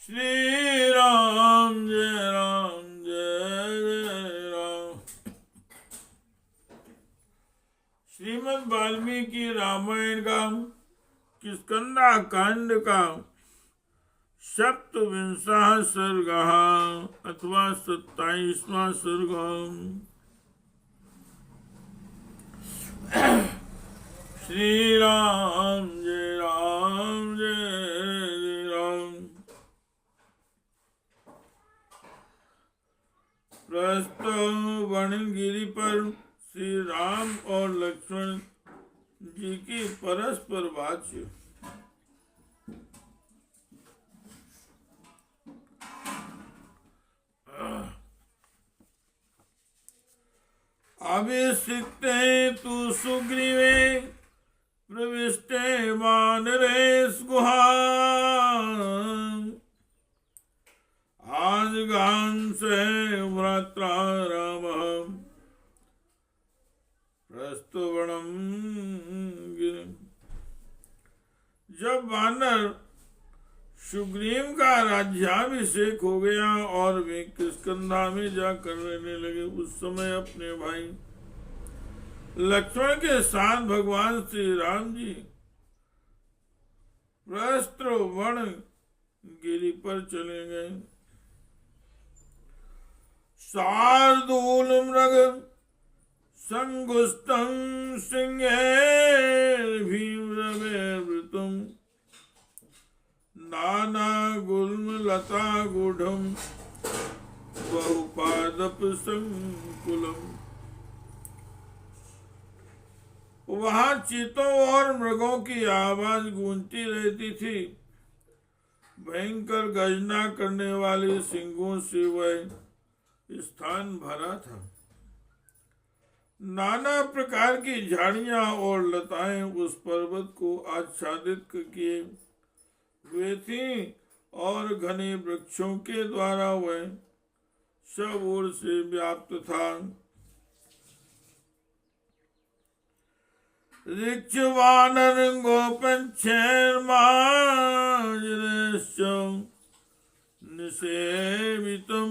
श्री राम जय राम जय जय राम। श्रीमद् वाल्मीकि रामायण का किष्किंधा कांड का सप्तविंशः सर्गः अथवा 27वां सर्ग। श्री राम जय राम जय जय राम। प्रस्तुत वनगिरि पर श्री राम और लक्ष्मण जी की परस्पर बातचीत। अभिषिक्ते तु सुग्रीवे प्रविष्टे वानरे गुहा आज गांसे भ्रात्रा राम प्रस्तुवनम। जब वानर सुग्रीव का राज्याभिषेक हो गया और वे किष्किंधा में जाकर रहने लगे, उस समय अपने भाई लक्ष्मण के साथ भगवान श्री राम जी प्रस्त्रवण गिरि पर चले गए। शार्दूल मृग संगुष्टं सिंहैर्भिर्वृतं नाना गुल्म लता गूढ़म बहुपादप संकुलम। वहां चीतों और मृगों की आवाज गूंजती रहती थी। भयंकर गर्जना करने वाले सिंहों से वह स्थान भरा था। नाना प्रकार की झाड़ियां और लताएं उस पर्वत को आच्छादित किए हुए थी और घने वृक्षों के द्वारा वह सब ओर से व्याप्त था। ऋक्ष वानर गोपञ्छैर्मार्जनश्च निषेवितं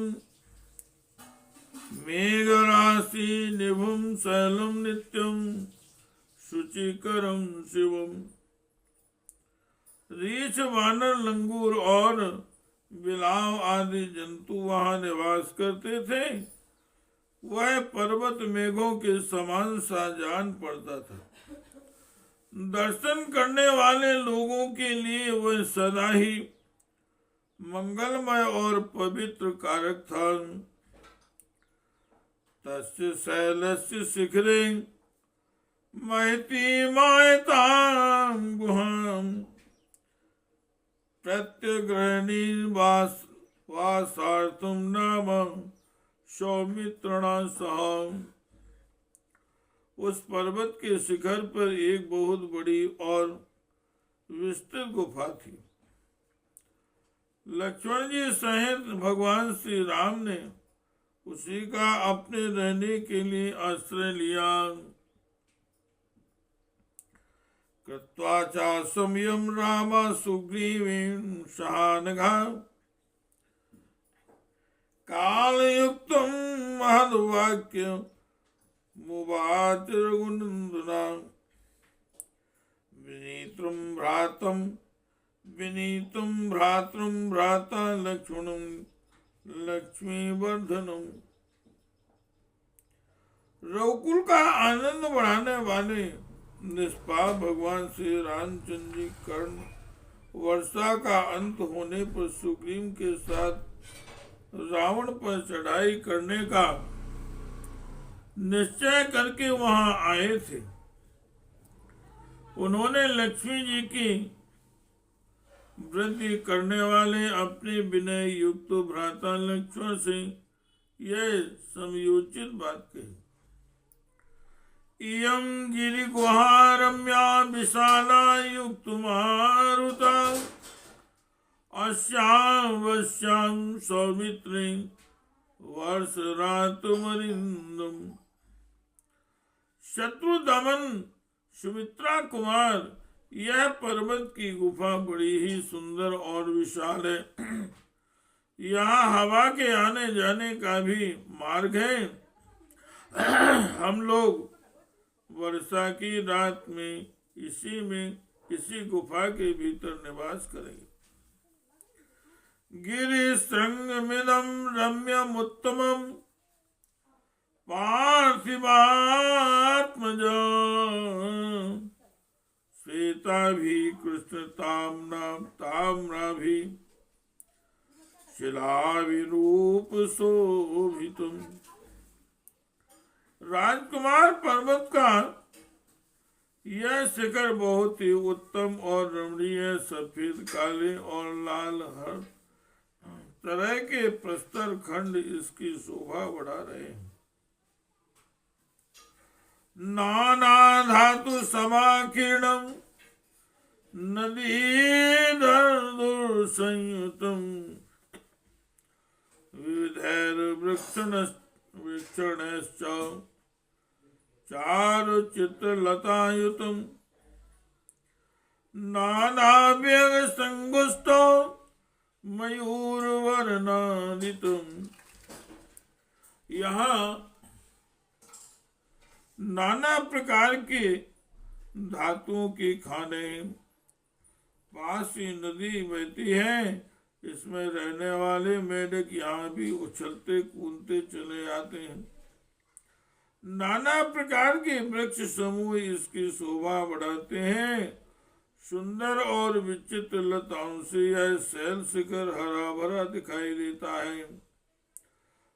मेघराशि निभुं शैलं नित्यं शुचिकरं शिवम्। रीछ वानर लंगूर और बिलाव आदि जंतु वहां निवास करते थे। वह पर्वत मेघों के समान सा जान पड़ता था। दर्शन करने वाले लोगों के लिए वह सदा ही मंगलमय और पवित्र कारक था। तस्य शैलस्य शिखरे महती मायतां गुहां प्रत्यग्रहणी वासार्थं नाम सौमित्रणा सह। उस पर्वत के शिखर पर एक बहुत बड़ी और विस्तृत गुफा थी। लक्ष्मण जी सहित भगवान श्री राम ने उसी का अपने रहने के लिए आश्रय लिया। कृत्वा च संयम राम सुग्रीवेण सहानघा कालयुक्तं महद्वाक्य मुवाच रघुनंदना। विनीतं भ्रातृं भ्राता लक्ष्मणं लक्ष्मीवर्धनम्। रघुकुल का आनंद बढ़ाने वाले निष्पाप भगवान श्री रामचंद्र जी कर्ण वर्षा का अंत होने पर सुग्रीव के साथ रावण पर चढ़ाई करने का निश्चय करके वहां आए थे। उन्होंने लक्ष्मी जी की वृद्धि करने वाले अपने विनय युक्त भ्राता लक्ष्मण से यह समयोचित बात कही। इयं गिरि गुहा रम्या विशाला युक्त मारुता अस्यां वश्यां सौमित्रे वर्ष रातुमरिंदम। शत्रु दमन सुमित्रा कुमार यह पर्वत की गुफा बड़ी ही सुंदर और विशाल है। यहाँ हवा के आने जाने का भी मार्ग है। हम लोग वर्षा की रात में इसी गुफा के भीतर निवास करेंगे। गिरि श्रृंगमिदं रम्यमुत्तमं पार्थिवात्मज श्वेताभि कृष्ण ताम्राभि शिलाविरूप शोभितम्। राजकुमार पर्वत का यह शिखर बहुत ही उत्तम और रमणीय सफेद, काले और लाल हर तरह के प्रस्तर खंड इसकी शोभा बढ़ा रहे हैं। नाना धातु समाकीर्णम नदीधर संयुतम विविधैर वृक्षणश्च चारु चित्रलतायुतम नानाभ्यग संगुष्टो मयूर वर्णादितम। यहाँ नाना प्रकार के धातुओं की खाने, पास ही नदी बहती है। इसमें रहने वाले मेढक यहाँ भी उछलते कूदते चले आते हैं। नाना प्रकार के वृक्ष समूह इसकी शोभा बढ़ाते हैं। सुंदर और विचित्र लताओं से यह शैल शिखर हरा भरा दिखाई देता है।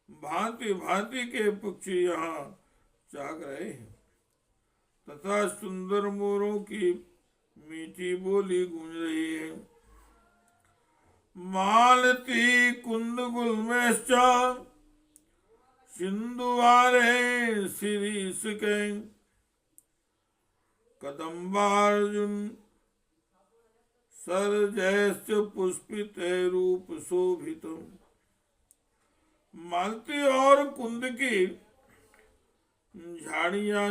भांति भांति के पक्षी यहाँ जाग रहे हैं तथा सुंदर मोरों की मीठी बोली गूंज रही है। मालती कुंद गुलमेश्च सिंधुवारे शिरीषिके कदम्बार्जुन सरजैश्च पुष्पिते रूप शोभितम्। मालती और कुंद की झाड़ियां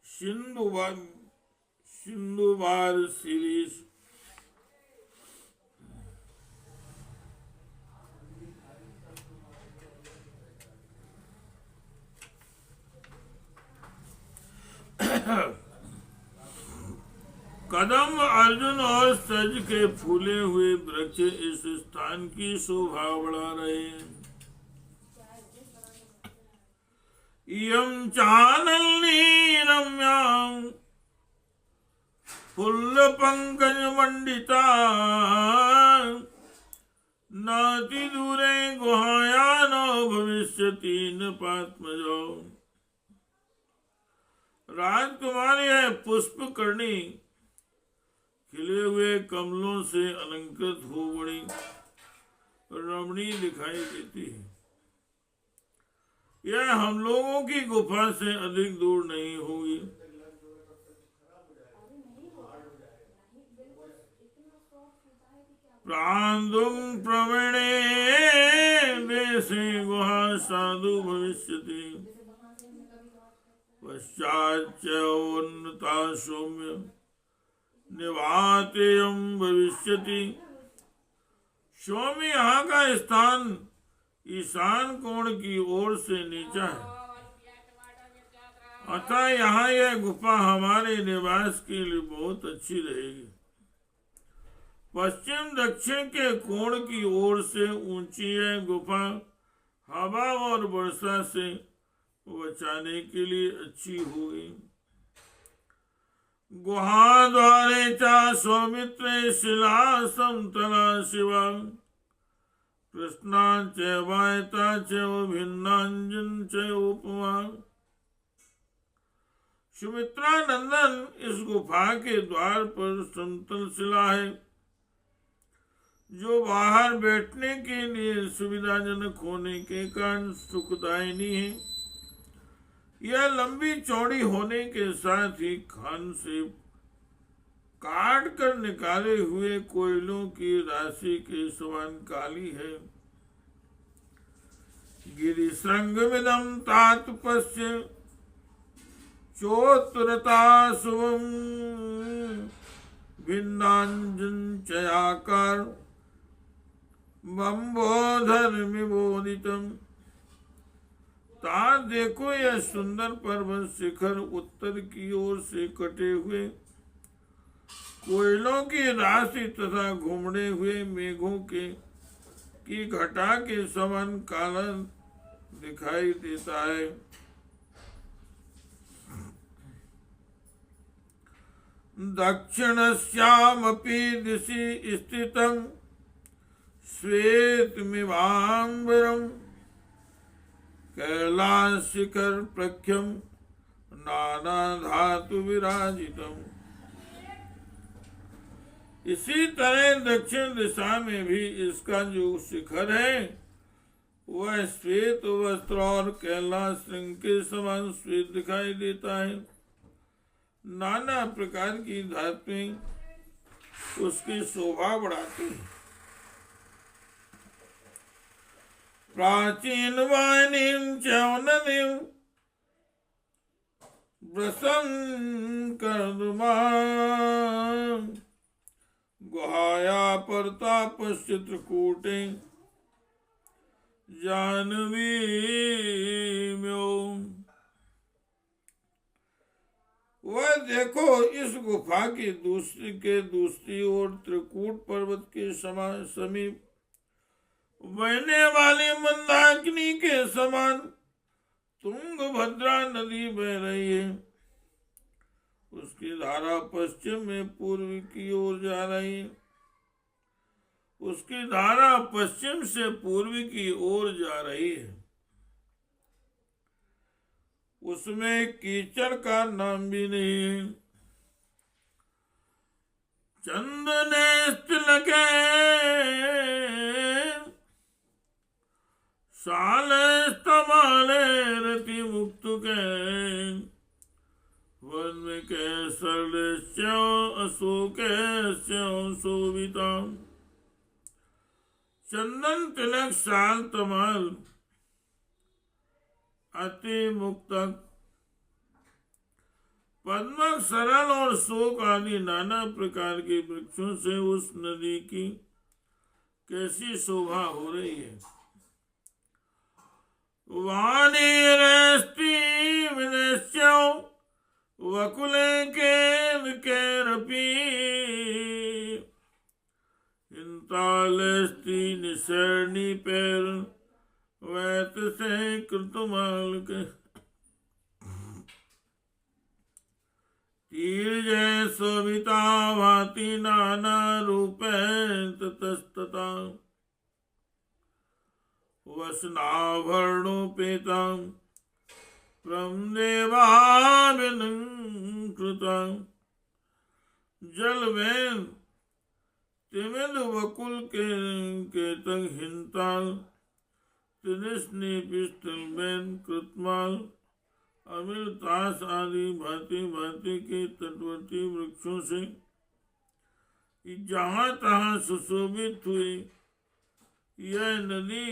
सिंधुवार शिरीष कदम अर्जुन और सज के फूले हुए वृक्ष इस स्थान की शोभा बढ़ा रहे हैं। इयं चानल्नी रम्यां फुल्ल पंकज मंडिता नाति दूरे गुहायानो भविष्यति नृपात्मजो। राजकुमार यह पुष्प करणी खिले हुए कमलों से अलंकृत हो बड़ी रमणीय दिखाई देती है। यह हम लोगों की गुफा से अधिक दूर नहीं होगी। प्रांदुं प्रवीणे देशे गुहा साधु भविष्यति पश्चाच्च उन्नता सौम्य निवातेयं भविष्यति। सौम्य यहाँ का स्थान ईशान कोण की ओर से नीचा है, अतः यहाँ यह गुफा हमारे निवास के लिए बहुत अच्छी रहेगी। पश्चिम दक्षिण के कोण की ओर से ऊंची यह गुफा हवा और वर्षा से बचाने के लिए अच्छी होगी। गुहा द्वारे चा सौमित्रे शिला समतला शिवा कृष्णा च वायता च भिन्नांजन च उपमा। सुमित्रा नंदन इस गुफा के द्वार पर समतल शिला है जो बाहर बैठने के लिए सुविधाजनक होने के कारण सुखदायिनी है। यह लंबी चौड़ी होने के साथ ही खान से काट कर निकाले हुए कोयलों की राशि के समान काली है। गिरि श्रृंगमिदं तातपस्य चोत्तरता शुभम भिन्नांजनचयाकार बंबोधर विबोधितम। तार देखो यह सुंदर पर्वत शिखर उत्तर की ओर से कटे हुए कोयलों की राशि तथा घूमने हुए मेघों के की घटा के समान काला दिखाई देता है। दक्षिणस्यामपि दिशि स्थितं श्वेतमिवाम्बरं कैलास शिखर प्रख्यम नाना धातु विराजितम। इसी तरह दक्षिण दिशा में भी इसका जो शिखर है वह श्वेत वस्त्र और कैलाश श्रृंग के समान श्वेत दिखाई देता है। नाना प्रकार की धातुएं उसकी शोभा बढ़ाती हैं। प्राचीन वाहिनीं च नदीं प्रसंकर्दमां गुहाया परताप चित्रकूटे जानवी म्यों। वह देखो इस गुफा की दूसरी ओर त्रिकूट पर्वत के समीप बहने वाली मंदाकिनी के समान तुंगभद्रा नदी बह रही है। उसकी धारा पश्चिम में पूर्व की ओर जा रही है। उसकी धारा पश्चिम से पूर्व की ओर जा रही है। उसमें कीचड़ का नाम भी नहीं है। चंदने तिलके साले स्तमाले रति मुक्त के वन में कैसर अशोक शोभिता। चंदन तिलक साल तमाल अति मुक्तक पद्मक सरल और शोक आदि नाना प्रकार के वृक्षों से उस नदी की कैसी शोभा हो रही है। वाणीरस्ति विदेश्यो वकुले केरपि इंतालस्ति निसरणी पैर वैत से कृतमाल के तीर जय शोभिता भांति नाना रूपे ततस्तता वसनाभरणोपेता प्रमदेवाभिनंकृता जल में तिमिल वकुल के तक हिंताल तिनिस्नी पिस्टल बैन कृतमाल अमिल ताश आदि भांति भांति के तटवर्ती वृक्षों से जहाँ तहाँ सुशोभित हुई यह नदी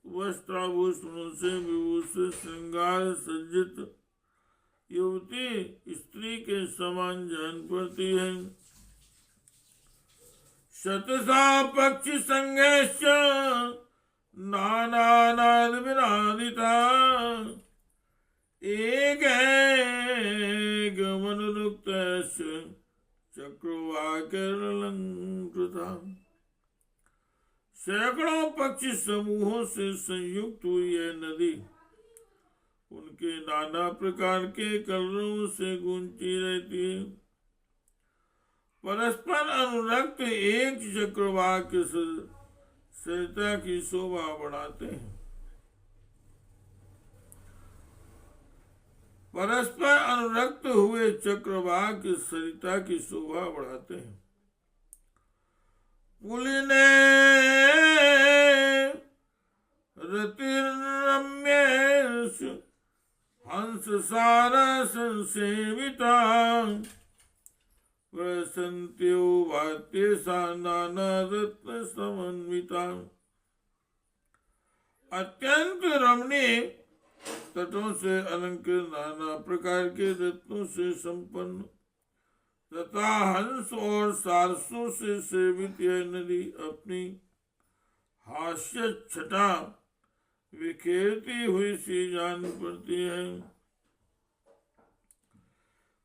वस्त्राभूषणों से विभूषित श्रृंगार सज्जित युवती स्त्री के समान जान पड़ती है। शतसा पक्षी संघेश नानानाद विरादिता एक मनुरुक्त चक्रवाकरलंकृता। सैकड़ों पक्षी समूहों से संयुक्त हुई यह नदी उनके नाना प्रकार के कलरों से गूंजती रहती है। परस्पर अनुरक्त एक चक्रवाक सरिता की शोभा बढ़ाते हैं। परस्पर अनुरक्त हुए चक्रवाक सरिता की शोभा बढ़ाते हैं। पुलिने रतिरम्येषु हंस सारा संसेविता प्रसन्त्यो भात्ये सा नाना रत्न समन्विता। अत्यंत रमणीय तटों से अलंकृत नाना प्रकार के रत्नों से संपन्न तथा हंस और सारसों से सेवित यह नदी अपनी हास्य छटा बिखेरती हुई सी जान पड़ती है।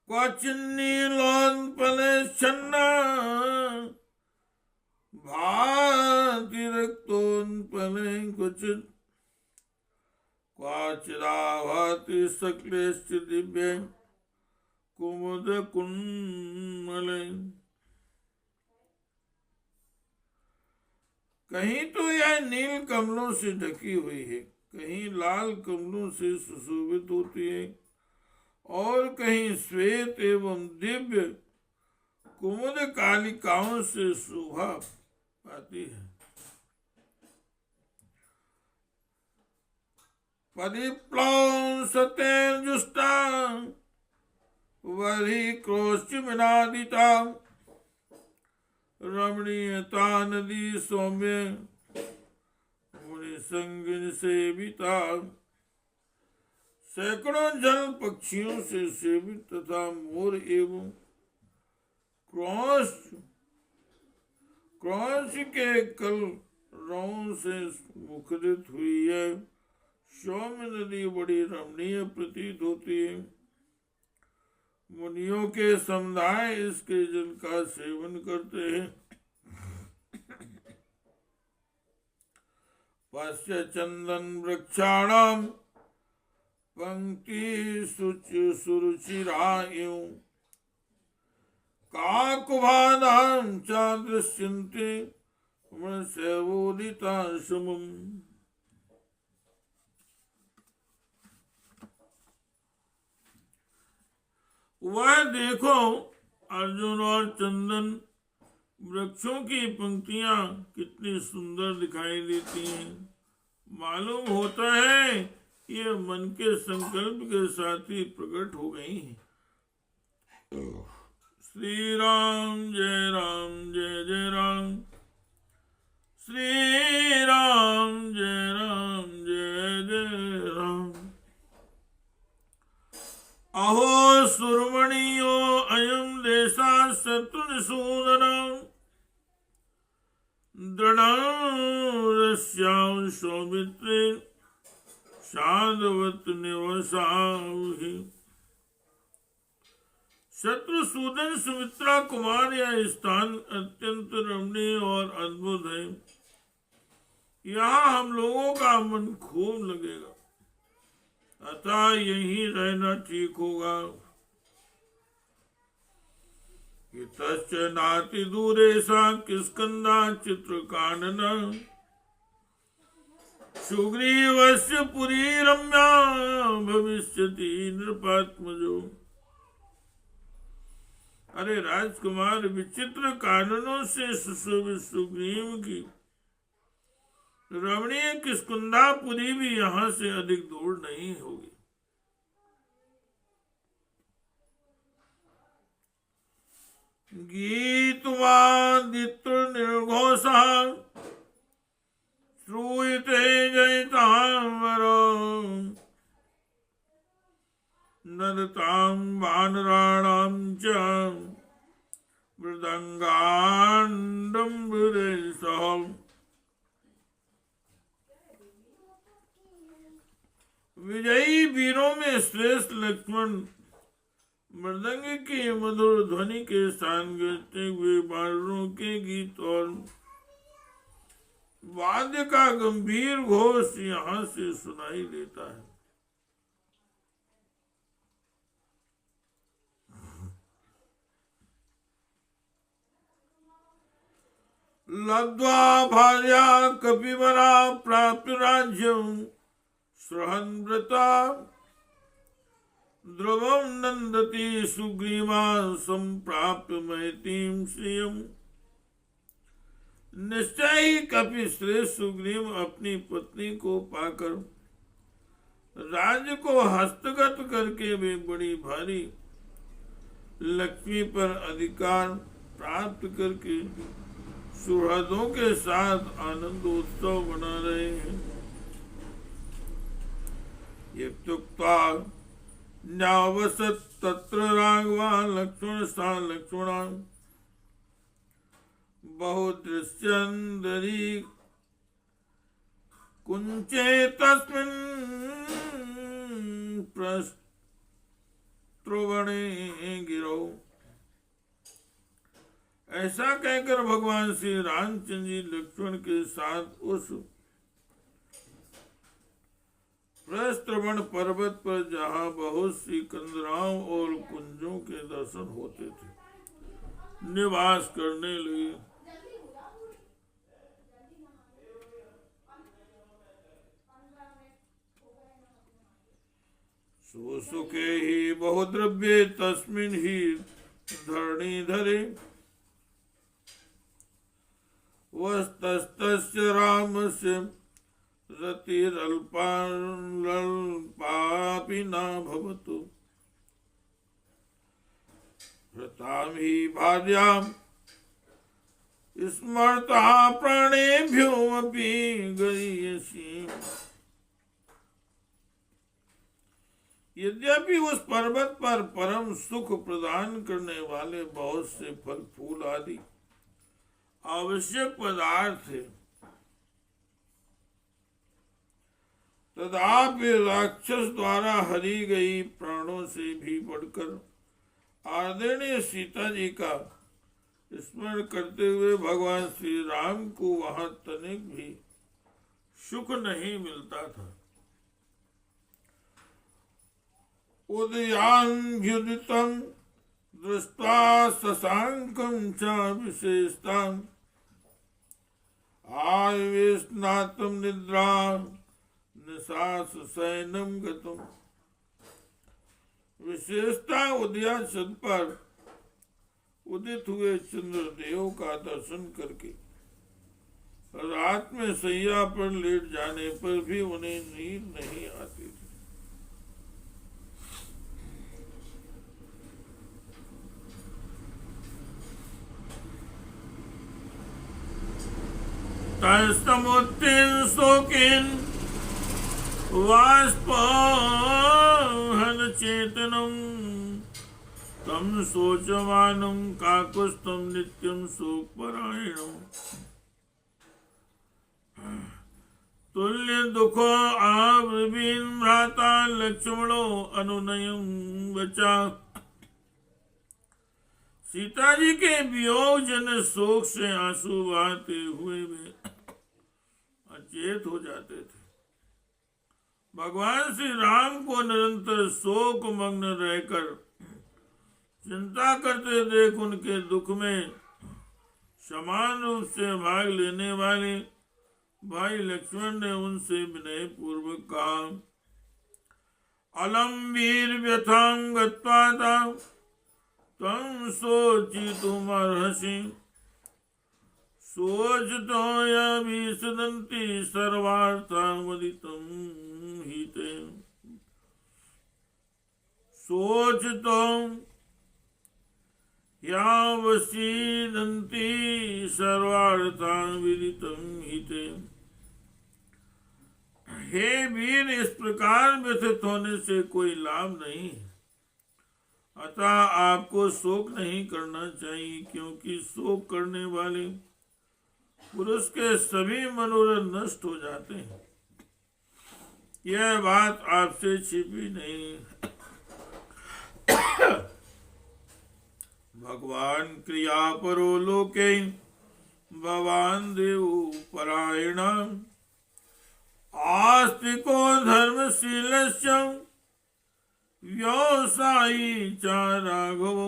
क्वचिन्नी लोन पले छन्ना भाति रक्तोन पले क्वचित क्वाचिराभाति सकलेश्च दिव्य कुमुद कुन्मले। कहीं तो यह नील कमलों से ढकी हुई है, कहीं लाल कमलों से सुशोभित होती है और कहीं श्वेत एवं दिव्य कुमुद कालिकाओं से शोभा पाती है। परिप्लव सतेर्जुष्टा वरी क्रोश्च विनादिता रमणीयता नदी सौम्य मुनि संगिन सेविता। सैकड़ों जल पक्षियों से सेवित तथा मोर एवं क्रॉस के कलरवों से मुखरित हुई है सौम्य नदी बड़ी रमणीय प्रतीत होती है। मुनियों के समुदाय इसके जल का सेवन करते हैं। पश्य चंदन वृक्षाणाम पंक्ति सुरुचिरायु काकुभानां च दृश्यन्ते सेवोदिताश्रमम्। वह देखो अर्जुन और चंदन वृक्षों की पंक्तियां कितनी सुंदर दिखाई देती हैं। मालूम होता है ये मन के संकल्प के साथ ही प्रकट हो गई हैं। श्री राम जय जय राम, श्री राम जय जय राम। अहो सुरमणियो अयम देशा शत्रुनिसूदनम् दृढ़ं सौमित्रे साधवत निवसाहि। शत्रुसूदन सुमित्रा कुमार यह स्थान अत्यंत रमणीय और अद्भुत है। यहाँ हम लोगों का मन खूब लगेगा, अतः यहीं रहना ठीक होगा। तश्च नाति दूरे सा किष्किंधा चित्रकानना सुग्रीवस्य पुरी रम्या भविष्यति नृपात्मजो। अरे राजकुमार, विचित्र काननों से सुशोभित सुग्रीव की रमणीय किष्किंधापुरी भी यहाँ से अधिक दूर नहीं होगी। गीतवादित्र निर्घोषः श्रूयते जयताम्बरो नदतां वानराणां च मृदंगांडम्बरे सह। विजयी वीरों में श्रेष्ठ लक्ष्मण मृदंग की मधुर ध्वनि के साथ गजते हुए वानरों के गीत और वाद्य का गंभीर घोष यहाँ से सुनाई देता है। लब्ध्वा भार्या कपिबला प्राप्य राज्यं सहन्व्रता ध्रुवं नंदति सुग्रीवा संप्राप्य मैतीं श्रियम्। निश्चय ही कपि श्रेष्ठ सुग्रीव अपनी पत्नी को पाकर राज्य को हस्तगत करके वे बड़ी भारी लक्ष्मी पर अधिकार प्राप्त करके सुहृदों के साथ आनंदोत्सव मना रहे हैं। युक्ता न्यावसत तत्र राघवा लक्ष्मण सा लक्ष्मणा बहुदृश्यन्दरी कुंचे तस्मिन् प्रस्त्रवणे गिरौ। ऐसा कहकर भगवान श्री रामचंद्र जी लक्ष्मण के साथ उस प्रस्त्रवण पर्वत पर जहाँ बहुत सी कंदराओं और कुंजों के दर्शन होते थे निवास करने लगे। सुसुखे ही बहुद्रव्ये तस्मिन् ही धरणीधरे वस्तस्तस्य रामस्य रतिरल्पापि न भवतु व्रतां हि भार्यां स्मरतः प्राणेभ्योऽपि गरीयसी। यद्यपि उस पर्वत पर परम सुख प्रदान करने वाले बहुत से फल फूल आदि आवश्यक पदार्थ थे, तथापि राक्षस द्वारा हरी गई प्राणों से भी बढ़कर आदरणीय सीता जी का स्मरण करते हुए भगवान श्री राम को वहां तनिक भी सुख नहीं मिलता था। उदयान्भ्युदितं दृष्ट्वा शशांकं च विशेषतां आविस्नातं निद्रा निशास शयनं गतम्। विशेषता उदयाचल पर उदित हुए चंद्रदेव का दर्शन करके रात में सैया पर लेट जाने पर भी उन्हें नींद नहीं आती थी। तस्तमुत्तिन शोकिन वाष्पहन चेतनम तम शोचमानं काकुत्स्थं नित्यं शोकपरायणम्। तुल्य दुखो आब्रवीन भ्राता लक्ष्मणो अनुनयं वचा। सीता जी के वियोग जन शोक से आंसू बहाते हुए वे अचेत हो जाते थे। भगवान श्री राम को निरंतर शोक मग्न रहकर चिंता करते देख उनके दुख में समान रूप से भाग लेने वाले भाई लक्ष्मण ने उनसे विनय पूर्वक कहा, अलम वीर व्यथां गत्वा तम शोचितुमर्हसि शोचितो यभिसदन्ति सर्वार्थावदितं हिते। शोचितो यावसीदन्ति सर्वार्थाविदितं हिते। हे वीर, इस प्रकार व्यथित होने से कोई लाभ नहीं, अतः आपको शोक नहीं करना चाहिए, क्योंकि शोक करने वाले पुरुष के सभी मनोरथ नष्ट हो जाते हैं। यह बात आपसे छिपी नहीं। भगवान क्रिया परो लोके भवान देव परायण आस्तिको धर्मशीलस्य व्यवसायी च राघव।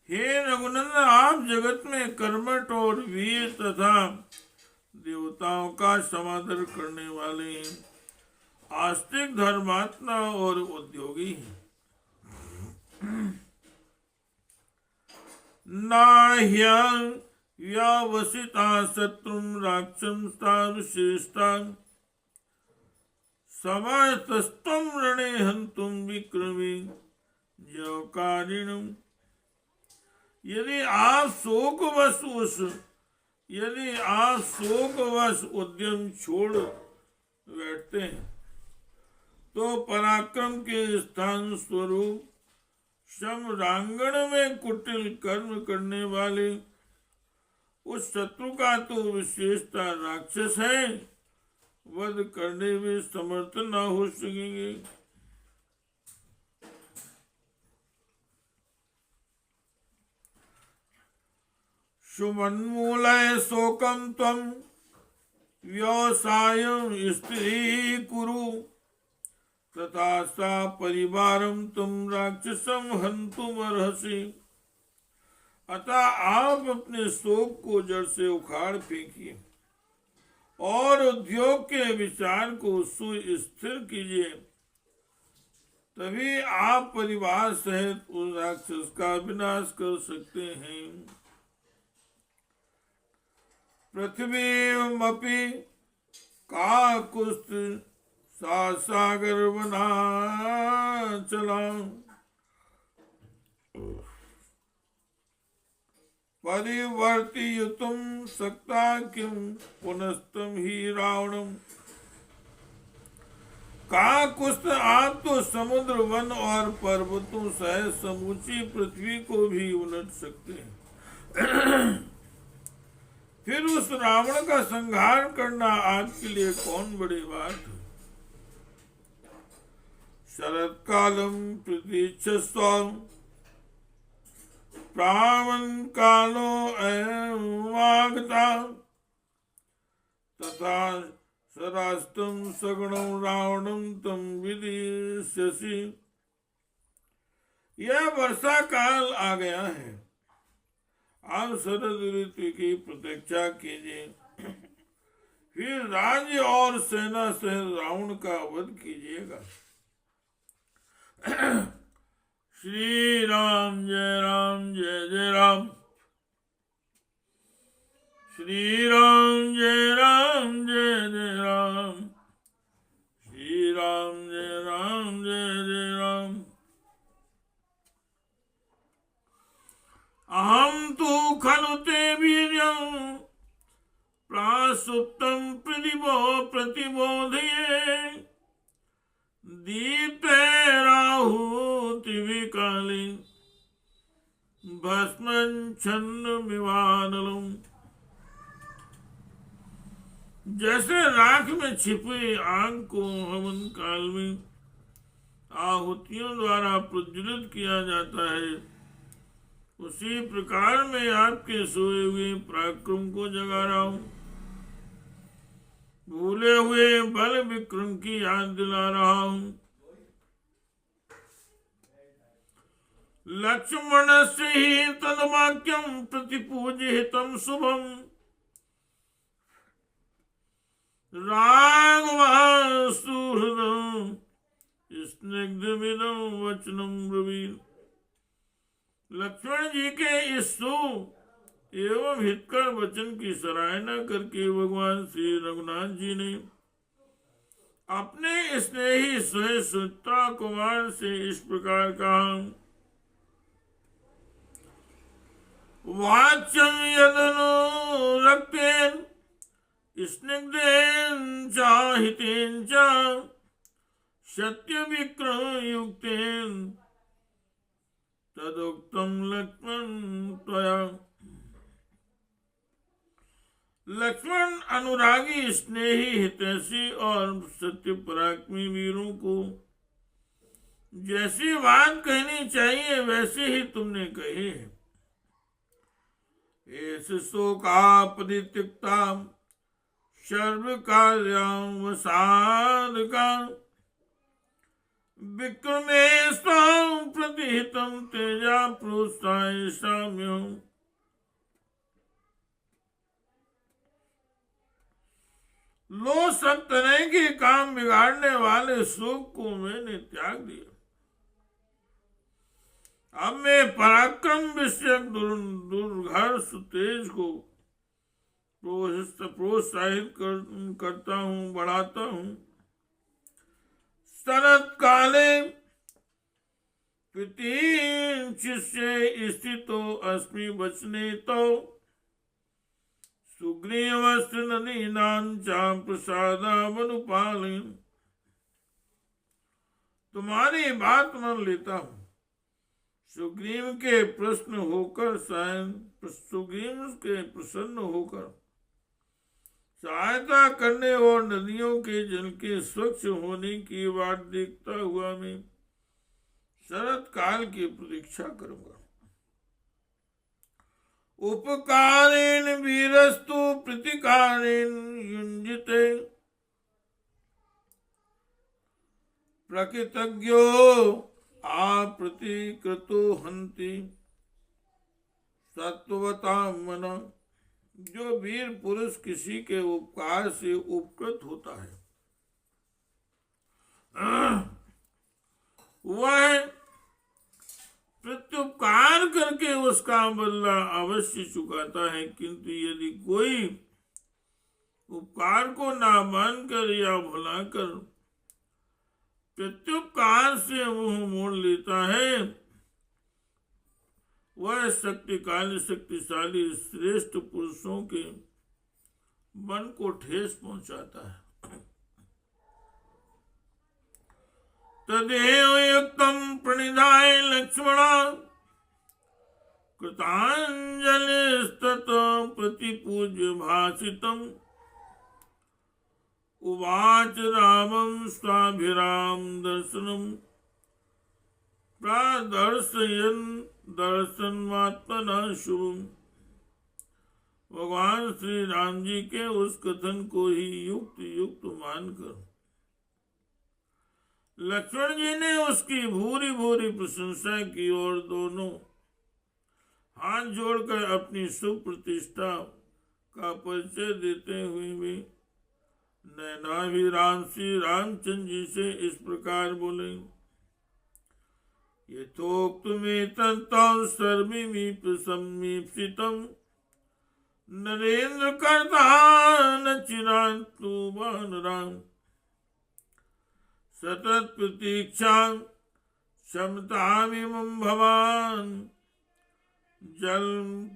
हे रघुनंदन, आप जगत में कर्मठ और वीर तथा देवताओं का समादर करने वाले हैं, आस्तिक धर्मात्मा और उद्योगी हैं। नाह्यं व्यावसिता शत्रुं राक्षसंस्ता विशेषता समर्थस्त्वं रणे हन्तुं विक्रमे जयकारिणम्। यदि आप शोकवश उद्यम छोड़ बैठते हैं तो पराक्रम के स्थान स्वरूप समरांगण में कुटिल कर्म करने वाले उस शत्रु का तो विशेषता राक्षस है, वध करने में समर्थ न हो सकेंगे। सुमन्मूलय शोकम त्वं व्यवसायं स्त्री कुरु तथा सा परिवारम तुम राक्षसम हंतुम अर्हसि। अतः आप अपने शोक को जड़ से उखाड़ फेंकिए और उद्योग के विचार को सुस्थिर कीजिए, तभी आप परिवार सहित उस राक्षस का विनाश कर सकते हैं। पृथ्वीमपि काकुत्स्थ सा सागर वनाचला परिवर्तयितुं शक्ता किं पुनस्तं हि रावणम्। काकुत्स्थ आप तो समुद्र, वन और पर्वतों सहित समूची पृथ्वी को भी उलट सकते हैं। फिर उस रावण का संहार करना आपके लिए कौन बड़ी बात है। शरत कालम प्रतीक्षस्व प्रावन कालो अयमागता तथा सरास्तम सगुणं रावणं तम विदिष्यसि। यह वर्षा काल आ गया है, आप शरद ऋतु की प्रतीक्षा कीजिए, फिर राज्य और सेना सहित रावण का वध कीजिएगा। श्री राम जय जय राम। श्री राम जय जय राम। श्री राम जय जय राम। अहम तु खलु ते वीर्यं प्रासुप्तं प्रतिबोधये दीप्ते राहुतिविकाले भस्मं छन्नमिवानलम्। जैसे राख में छिपे आग को हवन काल में आहुतियों द्वारा प्रज्वलित किया जाता है, उसी प्रकार मैं आपके सोए हुए पराक्रम को जगा रहा हूं, भूले हुए बल विक्रम की याद दिला रहा हूं। लक्ष्मण से ही तदवाक्यम प्रतिपूजितम शुभम राघव सुहृदं स्निग्धमिदं वचनं ब्रवीत्। लक्ष्मण जी के इस सु एवं हितकर वचन की सराहना करके भगवान श्री रघुनाथ जी ने अपने स्नेही सुमित्रा कुमार से इस प्रकार कहा। वाच्यं यदनुरक्तेन स्निग्धेन च हितेन च सत्य विक्रम युक्तेन तदुक्तम लक्ष्मण त्वया। लक्ष्मण अनुरागी, स्नेही, हितैषी और सत्य पराक्रमी वीरों को जैसी बात कहनी चाहिए वैसे ही तुमने कही है। ऐसे शोकापरित्यक्ता सर्व कार्यां साधका विक्रमे स्वां प्रतिहितं तेजा प्रोत्साह साम्यं। लो सब तरह के काम बिगाड़ने वाले शोक को मैंने त्याग दिया। अब मैं पराक्रम विषयक दुर्घर्ष तेज को प्रोत्साहित करता हूँ, बढ़ाता हूँ। शरत काले प्रतीक्षिष्ये स्थितो अस्मि वचने तो सुग्रीवस्य नदीनां च प्रसादावनुपालयन्। तुम्हारी बात मान लेता हूं। सुग्रीव के प्रसन्न होकर सहायता करने और नदियों के जल के स्वच्छ होने की बात देखता हुआ मैं शरत काल की प्रतीक्षा करूंगा। उपकारेण वीरस्तु प्रतिकारेण युञ्जते प्रकृतज्ञो आप्रतिकृतो हन्ति सत्वता मन। जो वीर पुरुष किसी के उपकार से उपकृत होता है वह प्रत्युपकार करके उसका बदला अवश्य चुकाता है, किंतु यदि कोई उपकार को ना मानकर या भुलाकर प्रत्युपकार से मुंह मोड़ लेता है वह शक्तिशाली श्रेष्ठ पुरुषों के मन को ठेस पहुंचाता है। तदेव युक्तम प्रणिधाय लक्ष्मणा कृतांजलिस्तत प्रतिपूज्य भाषितम् उवाच रामं स्वाभिराम दर्शनम् प्रादर्शयन् दर्शनमात्मना शुभम्। भगवान श्री राम जी के उस कथन को ही युक्त मानकर लक्ष्मण जी ने उसकी भूरी भूरी प्रशंसा की और दोनों हाथ जोड़कर अपनी सुप्रतिष्ठा का परिचय देते हुए भी नैनाभिराम श्री रामचंद्र जी से इस प्रकार बोले। यथोक्तमेतत्तं सर्वमिति समीप्सितं नरेंद्र कर्ता न चिरान्तु वानराम् सतत प्रतीक्षा क्षमतामिमं भवान् जल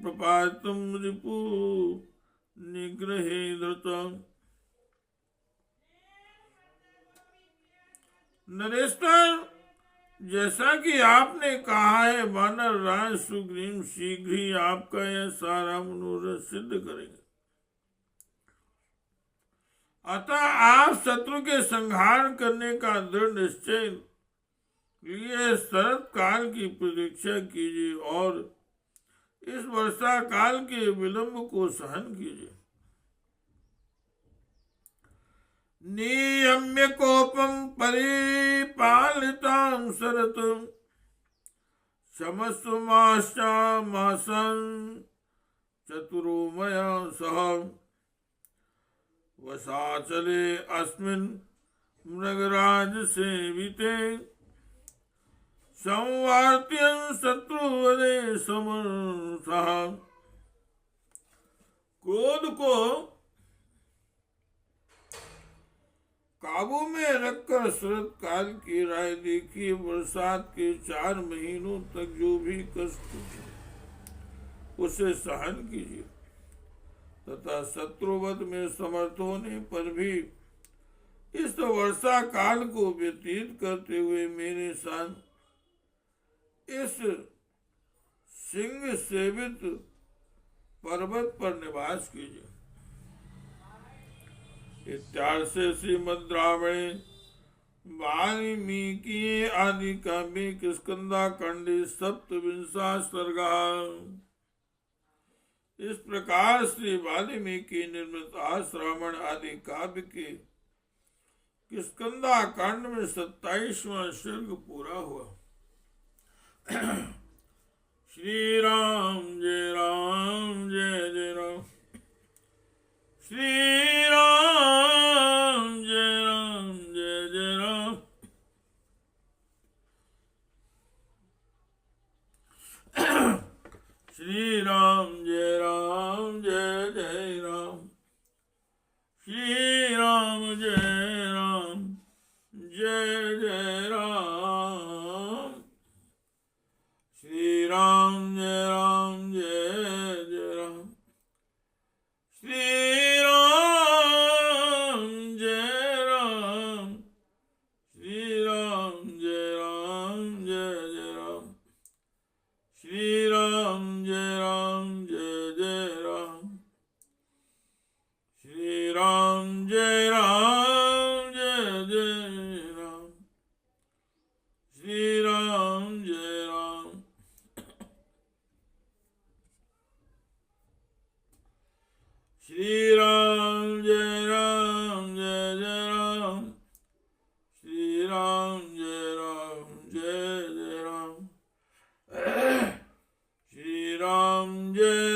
प्रपातुं रिपु निग्रहे धृतम्। नरेश्वर, जैसा कि आपने कहा है वानर राज सुग्रीव शीघ्र ही आपका यह सारा मनोरथ सिद्ध करेंगे। अतः आप शत्रु के संहार करने का दृढ़ निश्चय लिए शरत काल की प्रतीक्षा कीजिए और इस वर्षा काल के विलंब को सहन कीजिए। नियम्य कोपम परिपालितां शरत क्षमस्व मासं चतुरो मया सह वसाचले अस्मिन् मृगराज सेविते संवार्त्यं शत्रुवदे समर्थः। क्रोध को काबू में रखकर शरत काल की राय देखिए। बरसात के 4 महीनों तक जो भी कष्ट उसे सहन कीजिए तथा शत्रुवध में समर्थ होने पर भी इस वर्षा काल को व्यतीत करते हुए मेरे साथ इस सिंह सेवित पर्वत पर निवास कीजिए। इत्यार्षे श्रीमद् रामायणे वाल्मीकि आदि काव्ये किष्किंधाकांडे 27वां सर्गः। इस प्रकार श्री वाल्मीकि निर्मित आस रावण आदि काव्य के किष्किंधा कांड में 27वां सर्ग पूरा हुआ। श्री राम जय राम। श्री राम जय राम। श्री राम जय राम जय राम। श्री राम जय राम जय राम। श्री राम जय राम जय राम। श्री राम जय राम। श्री राम जय राम जय राम जय जय राम, श्री राम जय राम, श्री राम जय राम जय जय राम, श्री राम जय जय राम, श्री राम जय